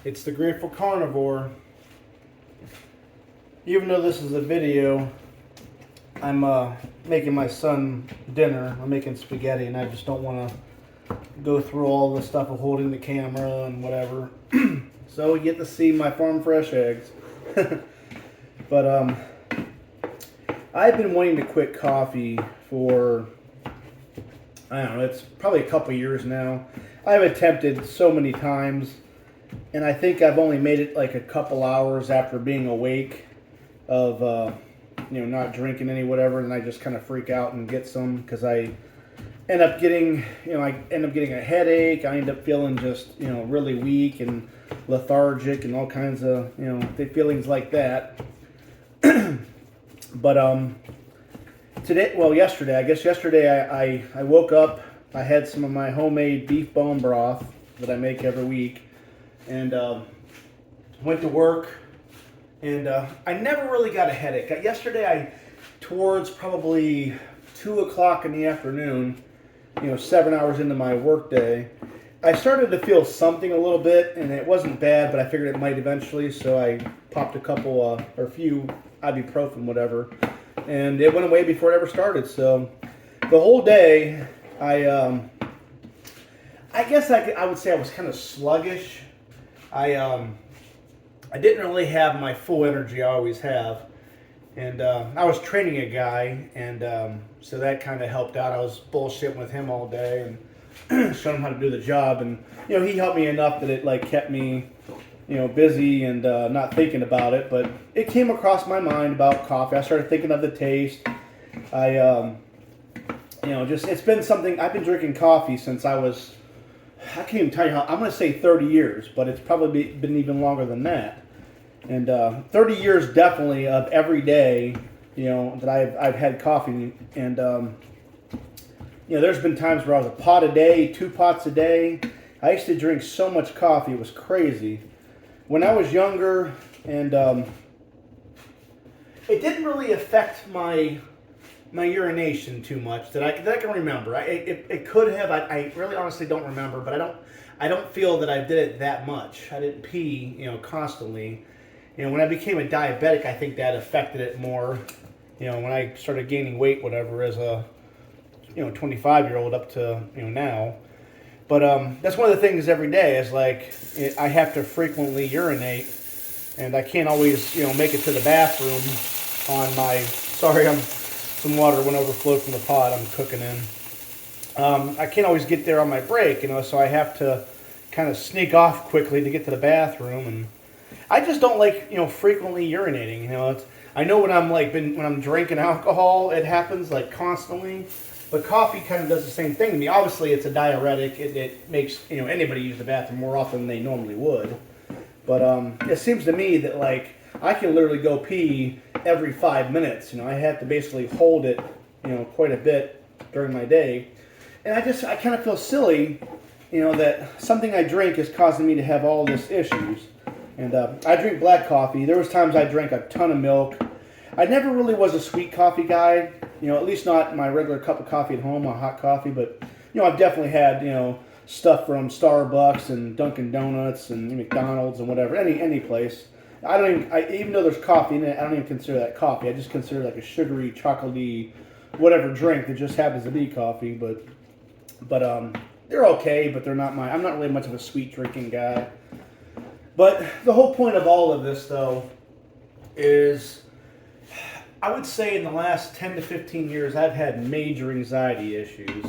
It's the Grateful Carnivore. Even though this is a video, I'm making my son dinner. I'm making spaghetti, and I just don't want to go through all the stuff of holding the camera and whatever. So we get to see my farm fresh eggs. But I've been wanting to quit coffee for, I don't know, it's probably a couple years now. I've attempted so many times, and I think I've only made it like a couple hours after being awake of not drinking any whatever, and I just kind of freak out and get some because I end up getting a headache. I end up feeling just really weak and lethargic and all kinds of feelings like that. But yesterday I woke up. I had some of my homemade beef bone broth that I make every week, and went to work. And I never really got a headache. Yesterday, towards probably 2 o'clock in the afternoon, 7 hours into my workday, I started to feel something a little bit, and it wasn't bad, but I figured it might eventually, so I popped a few ibuprofen, whatever, and it went away before it ever started. So the whole day, I guess I would say I was kind of sluggish. I didn't really have my full energy I always have, and I was training a guy, and so that kind of helped out. I was bullshitting with him all day and showing him how to do the job, and he helped me enough that it kept me busy and not thinking about it. But it came across my mind about coffee. I started thinking of the taste. It's been something. I've been drinking coffee since I can't even tell you how. I'm going to say 30 years, but it's probably been even longer than that. And 30 years definitely of every day, that I've had coffee. And there's been times where I was a pot a day, 2 pots a day. I used to drink so much coffee, it was crazy. When I was younger, and it didn't really affect my urination too much that I can remember. It could have. I really honestly don't remember, but I don't feel that I did it that much. I didn't pee, constantly. When I became a diabetic, I think that affected it more. When I started gaining weight, whatever, as a 25-year-old up to now. But that's one of the things every day is I have to frequently urinate, and I can't always make it to the bathroom on my. Sorry, some water went overflowed from the pot I'm cooking in. I can't always get there on my break, so I have to kind of sneak off quickly to get to the bathroom, and I just don't like frequently urinating. I know when I'm drinking alcohol, it happens constantly, but coffee kind of does the same thing to me. Obviously, it's a diuretic. It makes anybody use the bathroom more often than they normally would, but it seems to me that I can literally go pee every 5 minutes. I have to basically hold it, quite a bit during my day. And I kind of feel silly, that something I drink is causing me to have all these issues. And I drink black coffee. There was times I drank a ton of milk. I never really was a sweet coffee guy, at least not my regular cup of coffee at home, or hot coffee. But, I've definitely had, stuff from Starbucks and Dunkin' Donuts and McDonald's and whatever, any place. Even though there's coffee in it, I don't even consider that coffee. I just consider it like a sugary, chocolatey, whatever drink that just happens to be coffee. But they're okay, but they're not I'm not really much of a sweet drinking guy. But the whole point of all of this, though, is I would say in the last 10 to 15 years, I've had major anxiety issues.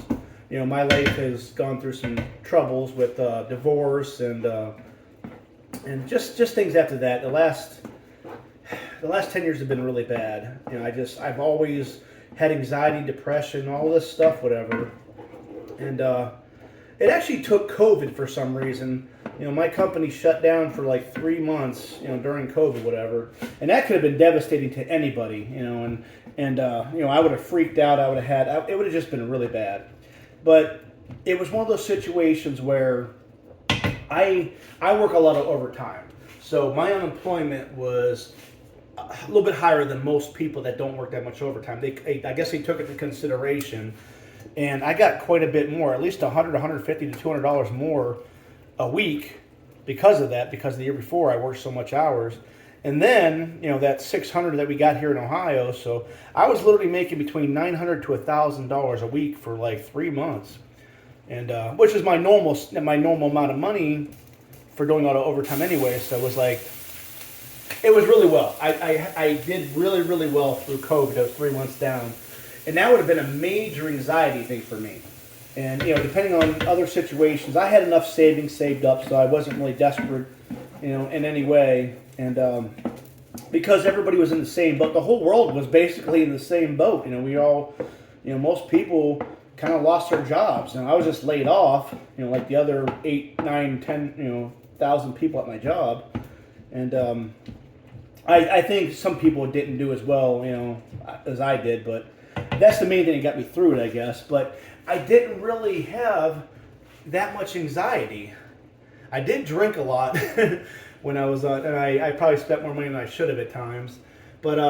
My life has gone through some troubles with divorce and just things after that. The last 10 years have been really bad. I've always had anxiety, depression, all this stuff, whatever. And it actually took COVID for some reason. My company shut down for 3 months, during COVID, whatever. And that could have been devastating to anybody, and I would have freaked out. It would have just been really bad. But it was one of those situations where I work a lot of overtime. So my unemployment was a little bit higher than most people that don't work that much overtime. I guess they took it into consideration, and I got quite a bit more, at least $100, $150 to $200 more a week because of that, because the year before I worked so much hours. And then, that 600 that we got here in Ohio, so I was literally making between $900 to $1,000 a week for like 3 months, and which is my normal amount of money for doing all the overtime anyway. So it was really well. I did really, really well through COVID. I was 3 months down, and that would have been a major anxiety thing for me. And depending on other situations, I had enough savings saved up, so I wasn't really desperate, in any way. And because everybody was in the same boat, the whole world was basically in the same boat. We all, most people kind of lost their jobs. And I was just laid off, like the other 8, 9, 10, thousand people at my job. And I think some people didn't do as well, as I did. But that's the main thing that got me through it, I guess. But I didn't really have that much anxiety. I did drink a lot. When I was on, and I probably spent more money than I should have at times, but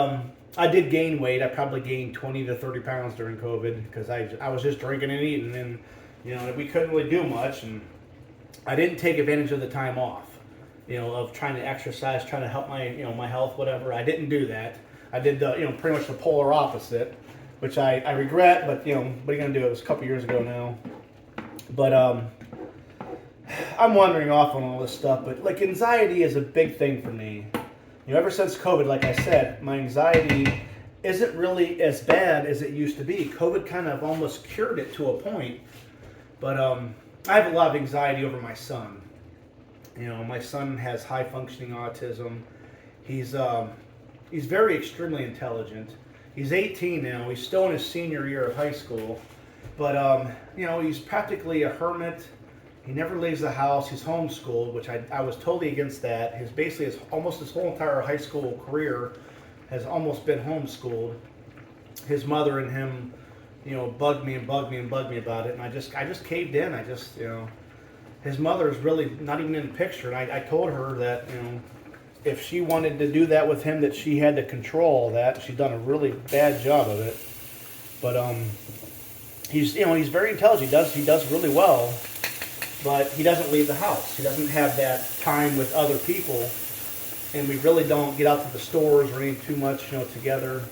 I did gain weight. I probably gained 20 to 30 pounds during COVID because I was just drinking and eating, and we couldn't really do much, and I didn't take advantage of the time off, of trying to exercise, trying to help my my health, whatever. I didn't do that. I did the pretty much the polar opposite, which I regret, but what are you gonna do? It was a couple years ago now, but I'm wandering off on all this stuff, but like anxiety is a big thing for me. Ever since COVID, like I said, my anxiety isn't really as bad as it used to be. COVID kind of almost cured it to a point, but I have a lot of anxiety over my son. My son has high functioning autism. He's very extremely intelligent. He's 18 now. He's still in his senior year of high school, but he's practically a hermit. He never leaves the house. He's homeschooled, which I was totally against that. Almost his whole entire high school career has almost been homeschooled. His mother and him, bugged me about it, and I just caved in. His mother is really not even in the picture, and I told her that, if she wanted to do that with him, that she had to control that. She's done a really bad job of it. But he's very intelligent. He does really well. But he doesn't leave the house. He doesn't have that time with other people, and we really don't get out to the stores or anything too much, together.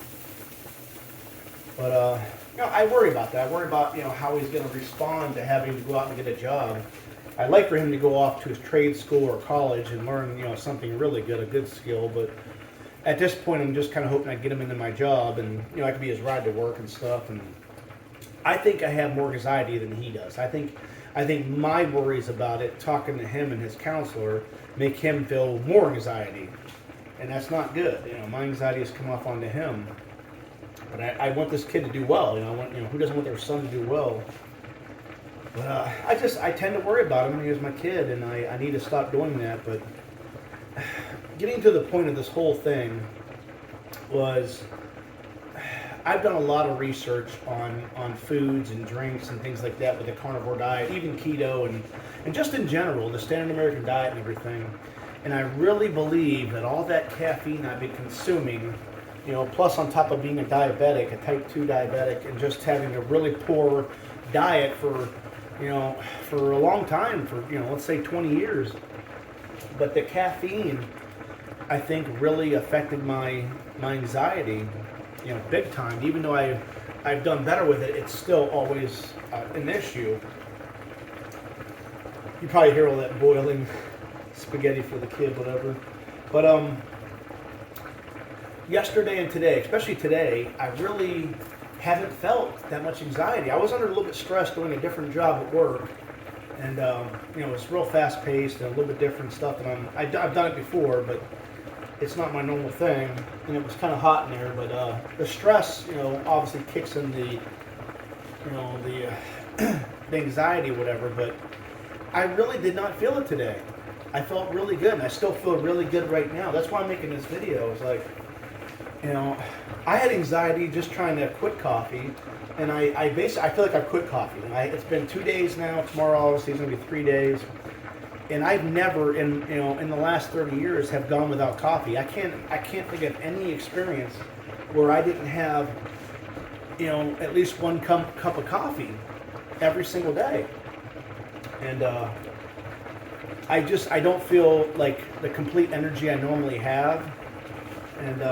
But I worry about that. I worry about how he's going to respond to having to go out and get a job. I'd like for him to go off to his trade school or college and learn something really good, a good skill. But at this point, I'm just kind of hoping I get him into my job, and I can be his ride to work and stuff. And I think I have more anxiety than he does. I think my worries about it, talking to him and his counselor, make him feel more anxiety, and that's not good. My anxiety has come off onto him, but I want this kid to do well. I want who doesn't want their son to do well? But I tend to worry about him. He's my kid, and I need to stop doing that. But getting to the point of this whole thing was, I've done a lot of research on foods and drinks and things like that with the carnivore diet, even keto and just in general, the standard American diet and everything. And I really believe that all that caffeine I've been consuming, plus on top of being a diabetic, a type 2 diabetic, and just having a really poor diet for a long time, for, let's say 20 years. But the caffeine, I think, really affected my anxiety, big time. Even though I've done better with it, it's still always an issue. You probably hear all that boiling spaghetti for the kid, whatever. But yesterday and today, especially today, I really haven't felt that much anxiety. I was under a little bit stressed doing a different job at work, and it's real fast paced and a little bit different stuff. And I've done it before, but it's not my normal thing, and it was kind of hot in there. But the stress, obviously kicks in the anxiety, whatever. But I really did not feel it today. I felt really good, and I still feel really good right now. That's why I'm making this video. It's like, I had anxiety just trying to quit coffee, and I feel like I've quit coffee. And it's been 2 days now. Tomorrow, obviously, is going to be 3 days. And I've never, in the last 30 years, have gone without coffee. I can't think of any experience where I didn't have, at least one cup of coffee every single day. And I don't feel like the complete energy I normally have, and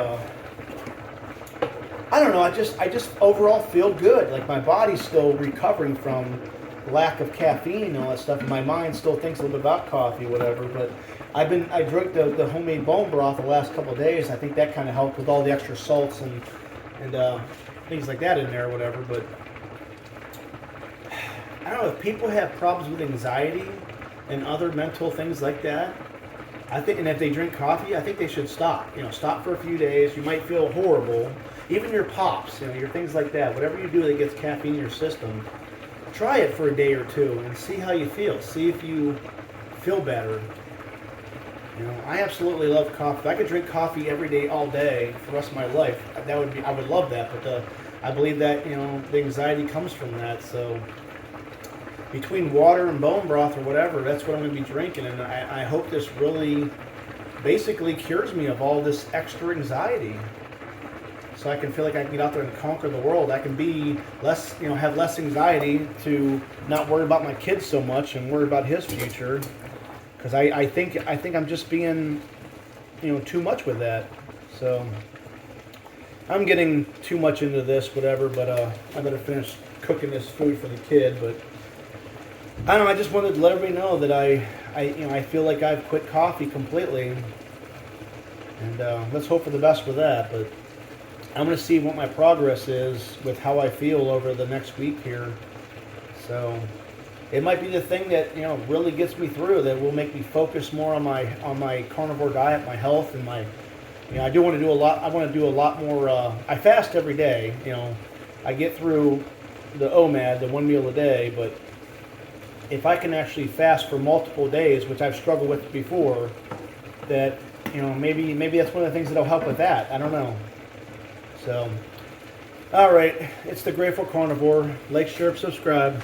I don't know. I just overall feel good. Like my body's still recovering from lack of caffeine and all that stuff. And my mind still thinks a little bit about coffee, whatever. But I drank the homemade bone broth the last couple of days. I think that kind of helped with all the extra salts and things like that in there, or whatever. But I don't know if people have problems with anxiety and other mental things like that. I think, and if they drink coffee, I think they should stop. Stop for a few days. You might feel horrible. Even your pops, your things like that. Whatever you do that gets caffeine in your system, try it for a day or two and see how you feel. See if you feel better. I absolutely love coffee. If I could drink coffee every day, all day, for the rest of my life, I would love that. But I believe that the anxiety comes from that. So between water and bone broth or whatever, that's what I'm going to be drinking, and I hope this really basically cures me of all this extra anxiety. So I can feel like I can get out there and conquer the world. I can be less, have less anxiety to not worry about my kids so much and worry about his future. Because I think I'm just being, too much with that. So I'm getting too much into this, whatever. But I better finish cooking this food for the kid. But I don't know. I just wanted to let everybody know that I feel like I've quit coffee completely. And let's hope for the best with that. But I'm going to see what my progress is with how I feel over the next week here. So it might be the thing that really gets me through, that will make me focus more on my carnivore diet, my health, and my I do want to do a lot. I want to do a lot more. I fast every day. I get through the OMAD, the one meal a day, but if I can actually fast for multiple days, which I've struggled with before, that maybe that's one of the things that'll help with that. I don't know. So, all right, it's the Grateful Carnivore. Like, share, subscribe.